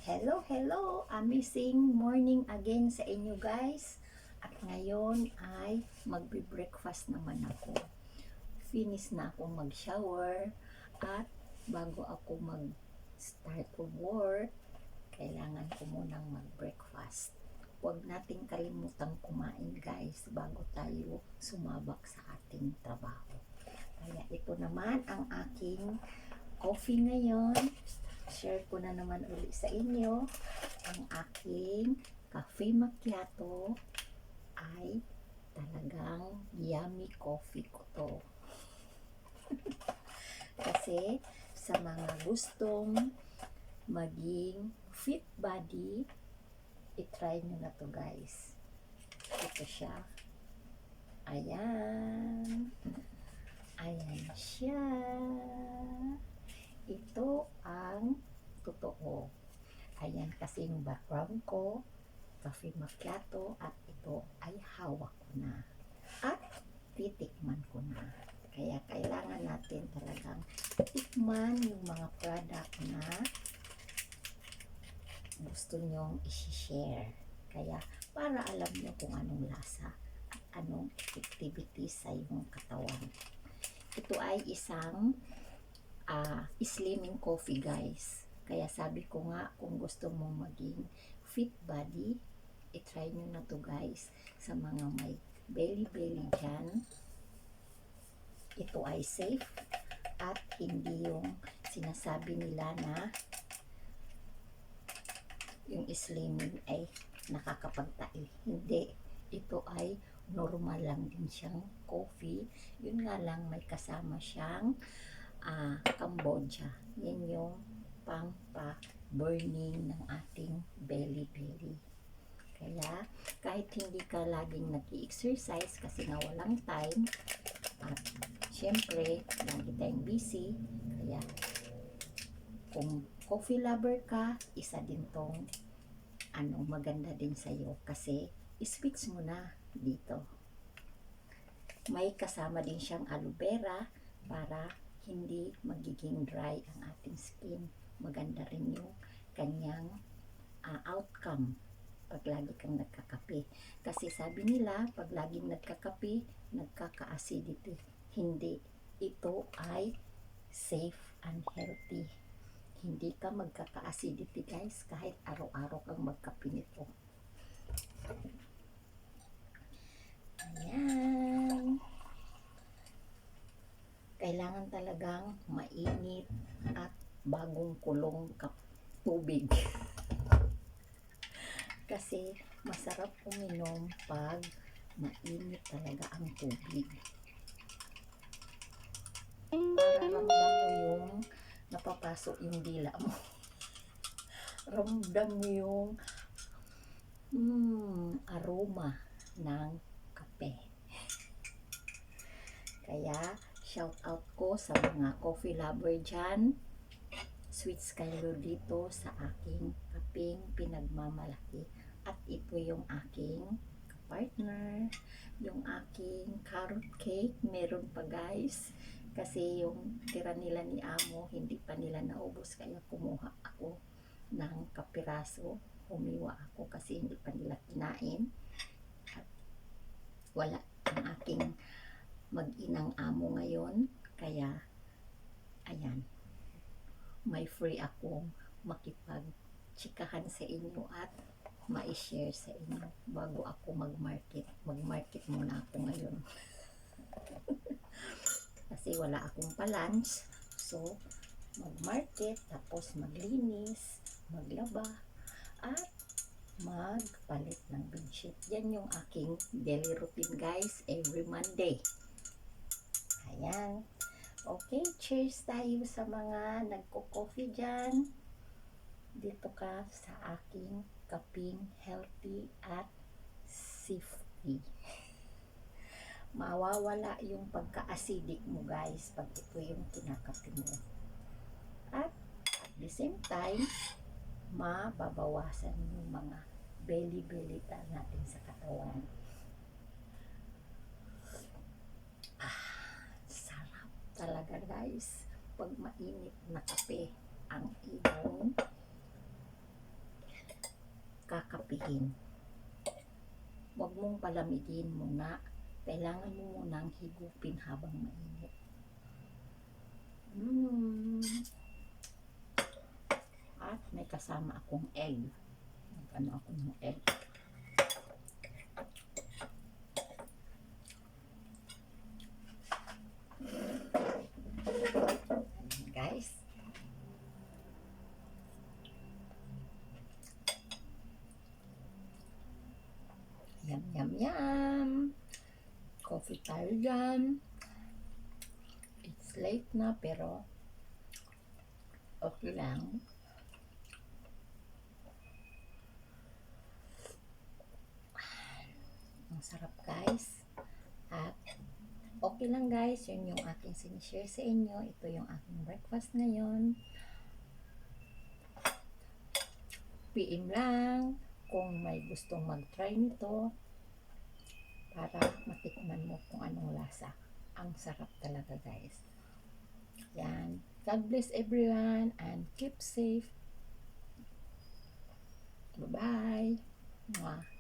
Hello, hello! Amazing morning again sa inyo guys. At ngayon ay magbe-breakfast naman ako. Finish na akong mag-shower at bago ako mag-start of work, kailangan ko munang mag-breakfast. Huwag nating kalimutang kumain guys bago tayo sumabak sa ating trabaho. Kaya ito naman ang aking coffee ngayon. Share ko na naman ulit sa inyo ang aking cafe macchiato ay talagang yummy coffee ko to. Kasi sa mga gustong maging fit body, itry nyo na to guys. Ito siya. Ayan. Ayan siya. Ito ang totoo. Ayan kasi yung background ko, cafe macchiato, at ito ay hawak ko na. At titikman ko na. Kaya kailangan natin talagang tikman yung mga product na gusto nyong isi-share. Kaya para alam nyo kung anong lasa at anong activity sa iyong katawan. Ito ay isang slimming coffee guys. Kaya sabi ko nga, kung gusto mong maging fit body, itry nyo na to guys. Sa mga may belly dyan, ito ay safe at hindi yung sinasabi nila na yung slimming ay nakakapagtai. Hindi. Ito ay normal lang din siyang coffee. Yun nga lang may kasama siyang Cambodia. Yan yung pang-burning ng ating belly. Kaya kahit hindi ka laging nag-i-exercise kasi nga walang time at syempre lagi tayong busy, kaya kung coffee lover ka, isa din tong maganda din sa'yo kasi switch mo na dito. May kasama din siyang aloe vera para hindi magiging dry ang ating skin. Maganda rin yung kanyang outcome pag lagi kang nagkakape. Kasi sabi nila, pag laging nagkakape, nagkaka-acidity. Hindi. Ito ay safe and healthy. Hindi ka magkaka-acidity guys kahit araw-araw kang magkape nito. Ayan. Kailangan talagang mainit at bagong kulong tubig. Kasi masarap uminom pag mainit talaga ang tubig. Para ramdam mo yung napapasok yung dila mo. Ramdam mo yung aroma ng kape. Kaya shout out ko sa mga coffee lover dyan. Sweets kayo dito sa aking kaping pinagmamalaki. At ito yung aking partner, yung aking carrot cake. Meron pa guys. Kasi yung tira nila ni Amo, hindi pa nila naubos. Kaya kumuha ako ng kapiraso. Humiwa ako kasi hindi pa nila kinain. At wala ang aking mag-inang amo ngayon, kaya ayan, may free akong makipag-chikahan sa inyo at ma-share sa inyo bago ako mag-market muna ako ngayon. Kasi wala akong pa-lunch, so mag-market, tapos maglinis, maglaba at magpalit ng bedsheet. Yan yung aking daily routine guys, every Monday. Ayan. Okay, cheers tayo sa mga nagko-coffee dyan. Dito ka sa aking kaping healthy at safety. Mawawala yung pagka-acidic mo guys pag ito yung kinakape mo. At the same time, mababawasan yung mga belly natin sa katawan. Sarap talaga guys pag mainit na kape ang iyong gabihin. Huwag mong palamigin muna. Kailangan mo munang higupin habang mainit. At may kasama akong egg. Nagano ako ng egg. Ayan, guys. Yum, yum, yum. Coffee tayo dyan. It's late na pero okay lang. Ang sarap, guys. At okay lang, guys. Yun yung aking sinishare sa inyo. Ito yung aking breakfast ngayon. PM lang kung may gustong mag-try nito para matikman mo kung anong lasa. Ang sarap talaga, guys. Yan. God bless everyone and keep safe. Bye-bye. Mwah.